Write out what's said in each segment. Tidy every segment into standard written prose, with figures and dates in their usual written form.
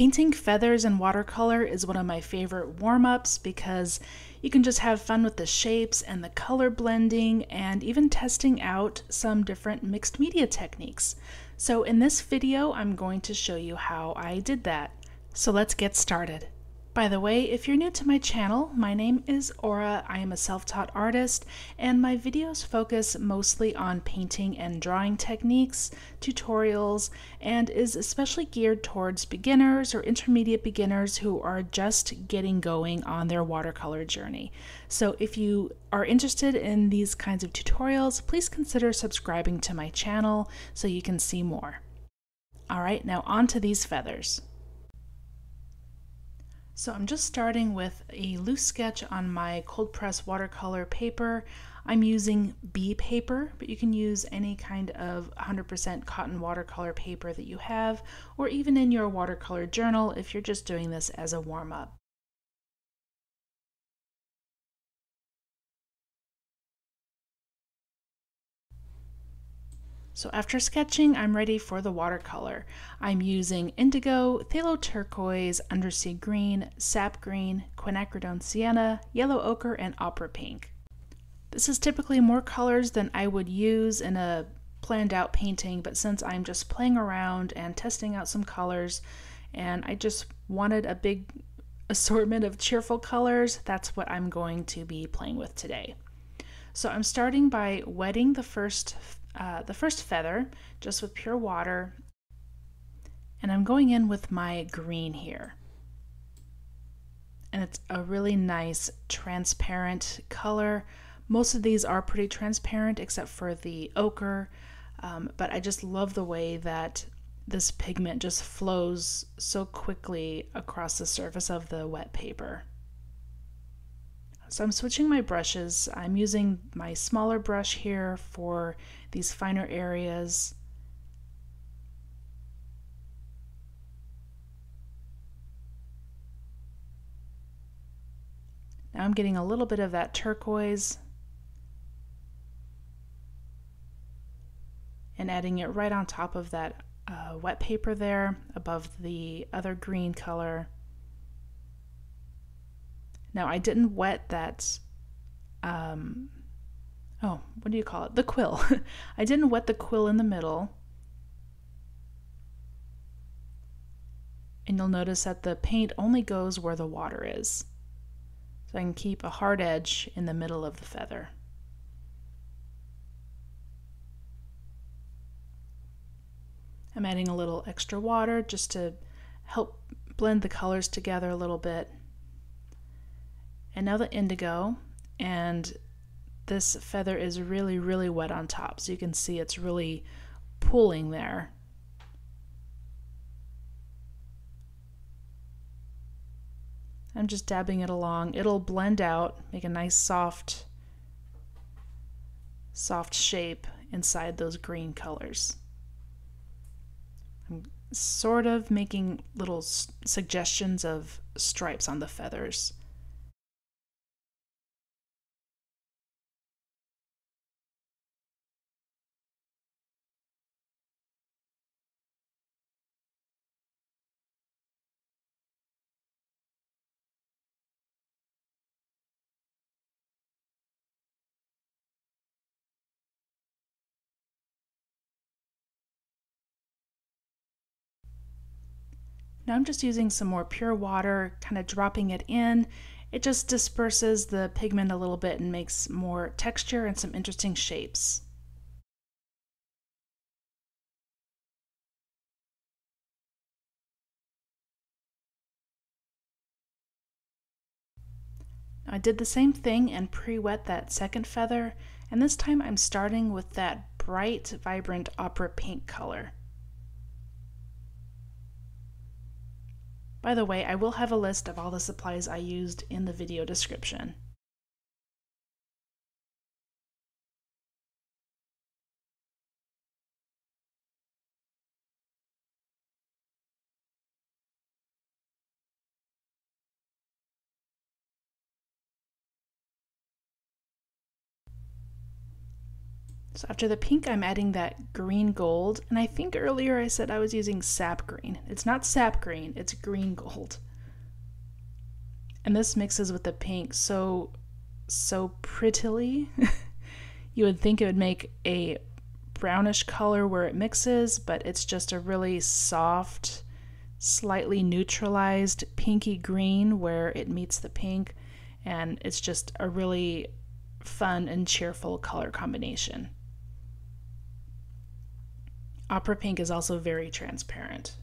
Painting feathers in watercolor is one of my favorite warm-ups because you can just have fun with the shapes and the color blending and even testing out some different mixed media techniques. So in this video, I'm going to show you how I did that. So let's get started. By the way, if you're new to my channel, my name is Aura. I am a self-taught artist, and my videos focus mostly on painting and drawing techniques, tutorials, and is especially geared towards beginners or intermediate beginners who are just getting going on their watercolor journey. So if you are interested in these kinds of tutorials, please consider subscribing to my channel so you can see more. All right, now on to these feathers. So I'm just starting with a loose sketch on my cold press watercolor paper. I'm using B paper, but you can use any kind of 100% cotton watercolor paper that you have, or even in your watercolor journal if you're just doing this as a warm-up. So after sketching, I'm ready for the watercolor. I'm using indigo, phthalo turquoise, undersea green, sap green, quinacridone sienna, yellow ochre, and opera pink. This is typically more colors than I would use in a planned out painting, but since I'm just playing around and testing out some colors, and I just wanted a big assortment of cheerful colors, that's what I'm going to be playing with today. So I'm starting by wetting the first feather just with pure water, and I'm going in with my green here, and it's a really nice transparent color. Most of these are pretty transparent except for the ochre, but I just love the way that this pigment just flows so quickly across the surface of the wet paper. So I'm switching my brushes. I'm using my smaller brush here for these finer areas. Now I'm getting a little bit of that turquoise and adding it right on top of that wet paper there above the other green color. Now I didn't wet that, what do you call it? The quill. I didn't wet the quill in the middle. And you'll notice that the paint only goes where the water is. So I can keep a hard edge in the middle of the feather. I'm adding a little extra water just to help blend the colors together a little bit. And now the indigo, and this feather is really, really wet on top, so you can see it's really pooling there. I'm just dabbing it along. It'll blend out, make a nice soft shape inside those green colors. I'm sort of making little suggestions of stripes on the feathers. Now I'm just using some more pure water, kind of dropping it in. It just disperses the pigment a little bit and makes more texture and some interesting shapes. Now I did the same thing and pre-wet that second feather, and this time I'm starting with that bright, vibrant opera pink color. By the way, I will have a list of all the supplies I used in the video description. So after the pink, I'm adding that green gold, and I think earlier I said I was using sap green. It's not sap green, it's green gold. And this mixes with the pink so prettily. You would think it would make a brownish color where it mixes, but it's just a really soft, slightly neutralized pinky green where it meets the pink, and it's just a really fun and cheerful color combination. Opera pink is also very transparent.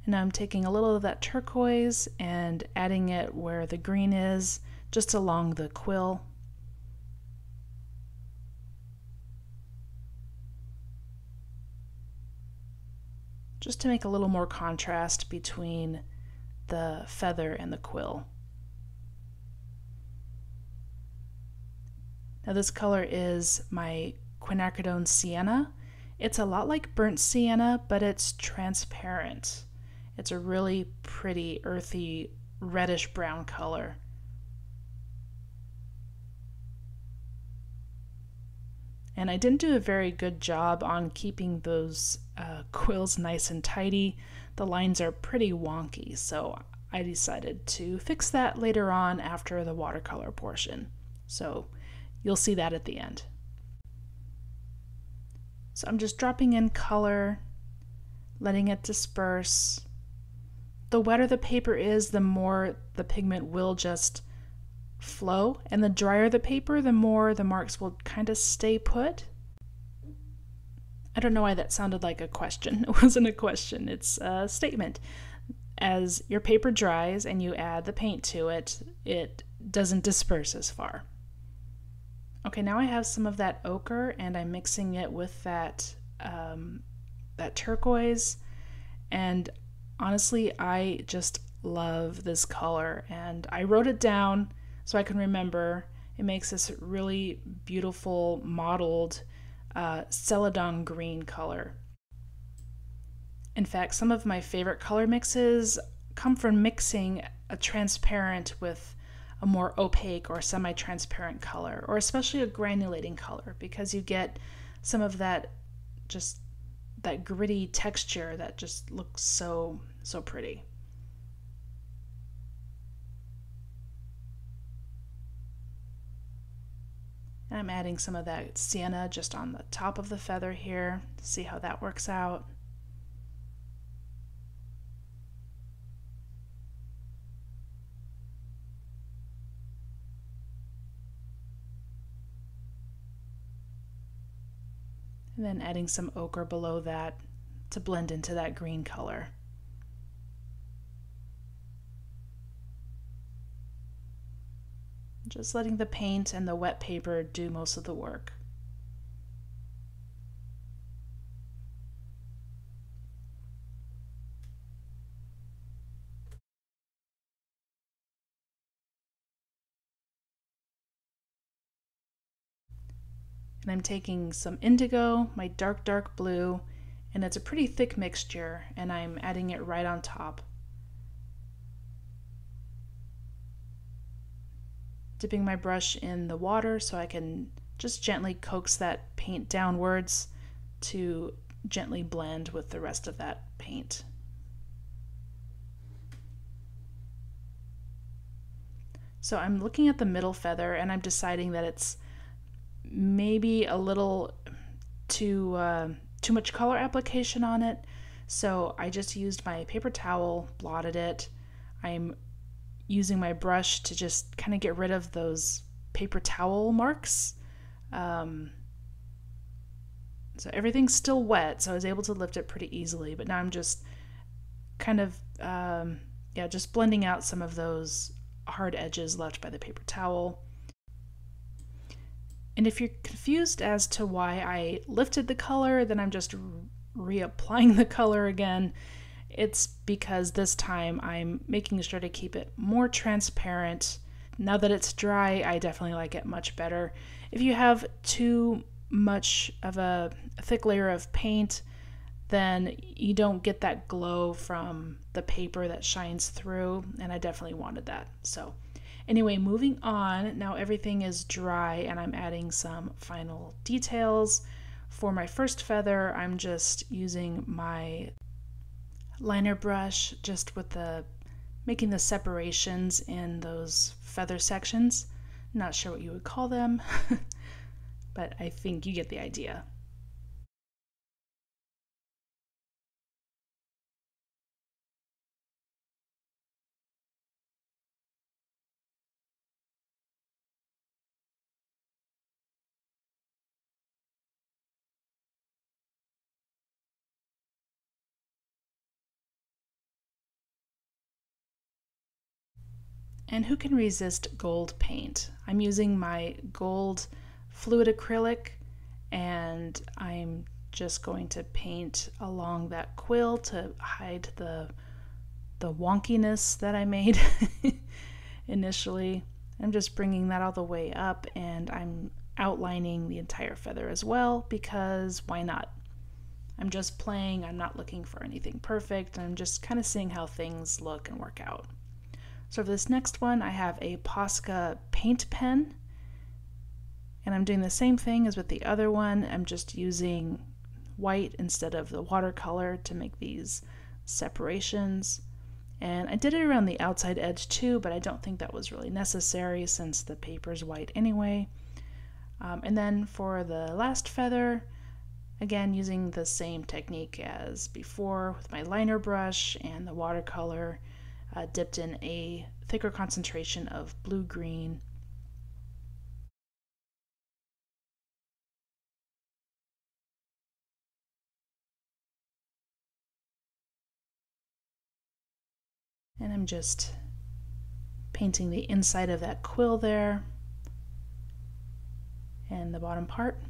And now I'm taking a little of that turquoise and adding it where the green is, just along the quill. Just to make a little more contrast between the feather and the quill. Now this color is my quinacridone sienna. It's a lot like burnt sienna, but it's transparent. It's a really pretty, earthy, reddish brown color. And I didn't do a very good job on keeping those quills nice and tidy. The lines are pretty wonky, so I decided to fix that later on after the watercolor portion. So you'll see that at the end. So I'm just dropping in color, letting it disperse. The wetter the paper is, the more the pigment will just flow, and the drier the paper, the more the marks will kind of stay put. I don't know why that sounded like a question. It wasn't a question, it's a statement. As your paper dries and you add the paint to it, it doesn't disperse as far. Okay, now I have some of that ochre and I'm mixing it with that turquoise, and honestly I just love this color, and I wrote it down so I can remember. It makes this really beautiful mottled celadon green color. In fact, some of my favorite color mixes come from mixing a transparent with a more opaque or semi-transparent color, or especially a granulating color, because you get some of that, just that gritty texture that just looks so pretty. And I'm adding some of that sienna just on the top of the feather here to see how that works out. And then adding some ochre below that to blend into that green color. Just letting the paint and the wet paper do most of the work. And I'm taking some indigo, my dark blue, and it's a pretty thick mixture, and I'm adding it right on top. Dipping my brush in the water so I can just gently coax that paint downwards to gently blend with the rest of that paint. So I'm looking at the middle feather and I'm deciding that it's maybe a little too much color application on it. So I just used my paper towel, blotted it. I'm using my brush to just kind of get rid of those paper towel marks. So everything's still wet, so I was able to lift it pretty easily, but now I'm just kind of just blending out some of those hard edges left by the paper towel. And if you're confused as to why I lifted the color, then I'm just reapplying the color again. It's because this time I'm making sure to keep it more transparent. Now that it's dry, I definitely like it much better. If you have too much of a thick layer of paint, then you don't get that glow from the paper that shines through, and I definitely wanted that. So anyway, moving on, now everything is dry and I'm adding some final details. For my first feather, I'm just using my liner brush just with making the separations in those feather sections. Not sure what you would call them, but I think you get the idea. And who can resist gold paint? I'm using my gold fluid acrylic, and I'm just going to paint along that quill to hide the wonkiness that I made initially. I'm just bringing that all the way up, and I'm outlining the entire feather as well, because why not? I'm just playing, I'm not looking for anything perfect, I'm just kind of seeing how things look and work out. So for this next one, I have a Posca paint pen, and I'm doing the same thing as with the other one. I'm just using white instead of the watercolor to make these separations. And I did it around the outside edge too, but I don't think that was really necessary since the paper's white anyway. And then for the last feather, again using the same technique as before with my liner brush and the watercolor, dipped in a thicker concentration of blue-green. And I'm just painting the inside of that quill there and the bottom part.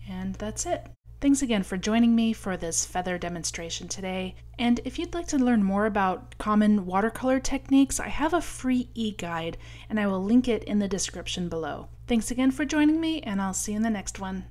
And that's it. Thanks again for joining me for this feather demonstration today. And if you'd like to learn more about common watercolor techniques, I have a free e-guide, and I will link it in the description below. Thanks again for joining me, and I'll see you in the next one.